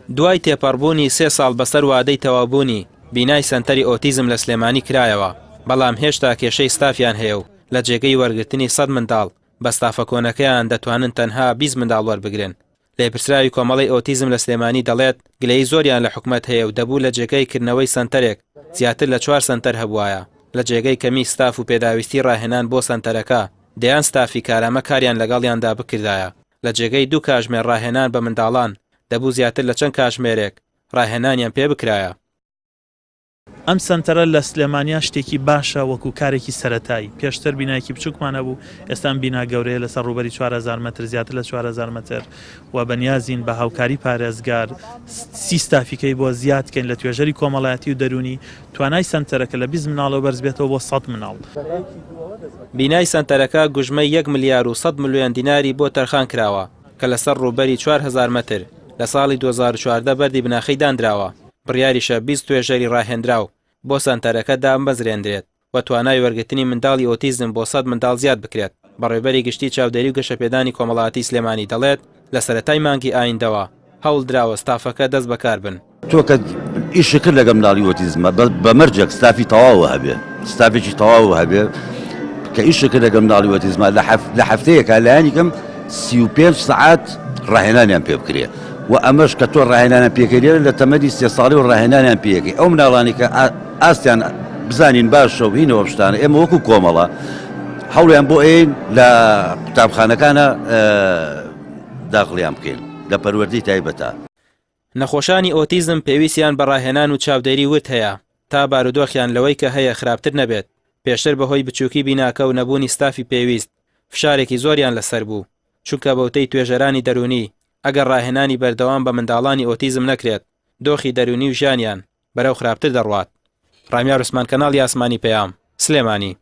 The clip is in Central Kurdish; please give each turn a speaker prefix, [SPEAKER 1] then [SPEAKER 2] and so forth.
[SPEAKER 1] دوای تێپەڕبوونی 3 ساڵ بەسەر وادەی تەوابوونی بینای سەنتەری ئۆتیزم لە سلێمانی کرایەوە، بەڵام هێشتا کێشەی ستافیان هەیە و لە جێگەی وەرگرتنی 100 منداڵ بە ستافە کۆنەکەیان دەتوانن تەنها 20 منداڵ وەربگرن. لێپرسراوی کۆمەڵی ئۆتیزم لە سلێمانی دەڵێت گلەی زۆریان لە حکومەت هەیە و دەبوو لە جێگەی کردنەوەی سەنتەرێک زیاتر لە 4 سەنتەر هەبوایە. لە جێگەی کەمی ستاف و پێداویستی ڕاهێنان بۆ سەنتەرەکە دەیان ستافی کارامە کاریان لەگەڵیاندا بکردایە. لە جێگەی 2 کاتژمێر ڕاهێنان بە منداڵان دەبوو زیاتر لە چەند کاتژمێرێک ڕاهێنانیان پێ بکرایە.
[SPEAKER 2] ئەم سنتەرە لە سلێمانیا شتێکی باشە وەکو کارێکی سەرەتایی. پێشتر بینایەکی بچووکمانە بوو، ئێستان بینا گەورەیە لەسەر ڕوبەری 4000 متر، زیاتر لە 4000 متر و بەنیازین بە هاوکاری پارێزگار سیستافیکەی بۆ زیادکەین لە توێژەری کۆمەڵایەتی و دەرونی توانای سنتەرەکە لە 20 مناڵەوە بەرز بێتەوە بۆ 100 مناڵ.
[SPEAKER 1] بینای سنتەرەکە گوژمەی 1 ملیار و 100 ملیۆن دیناری بۆ تەرخان کراوە کە لەسەر ڕوبەری 4000 متر لە ساڵی 2014 بەردی بناخەی دانراوە. بڕیاریشە 20 توێژەری ڕاهێنراو بۆ سەنتەرەکە دامبەزرێنرێت و توانای وەرگرتنی منداڵی ئۆتیزم بۆ 100 منداڵ زیاد بکرێت. بەڕێوەبەری گشتی چاودێری و گەشەپێدانی کۆمەڵایەتی سلێمانی دەڵێت لە سەرەتای مانگی ئایندەوە هەوڵ دراوە ستافەکە دەست بەکار بن.
[SPEAKER 3] تۆ کە ئیشی کرد لەگەڵ منداڵی ئۆتیزمە بە مەرجێک ستافی تەواو هەبێ، ستافێکی تەواو هەبێ کە ئیشی کرد لەگەڵ منداڵی ئۆتیزمە لە هەفتەیەکە لایەنیکەم 35 سەعات ڕاهێنانیان پێ بکرێ و ئەمەش کە تۆ ڕاهێنانیان پێکردێت لە تەمەدی 3 ساڵی و ڕاهێنانیان پێەکەی. ئەو مناڵانی کە ئاستیان بزانین باشە و هینەوە شتانە ئێمە وەکو کۆمەڵە هەوڵیان بۆ ئێن لە قوتابخانەکانە داخڵیان بکەین لە پەروەردەی تایبەتە.
[SPEAKER 1] نەخۆشانی ئۆتیزم پێویستیان بە ڕاهێنان و چاودێری ورد هەیە تا بارودۆخیان لەوەی کە هەیە خراپتر نەبێت. پێشتر بەهۆی بچووکی بیناکە و نەبوونی ستافی پێویست فشارێکی زۆریان لەسەر بوو، چونکە بەوتەی توێژەرانی دەرونی ئەگەر ڕاهێنانی بەردەوام بە منداڵانی ئۆتیزم نەکرێت دۆخی دەرونی و ژیانیان بەرەو خراپتر دەڕوات. ڕامیار عوسمان، کەناڵی ئاسمانی پەیام، سلێمانی.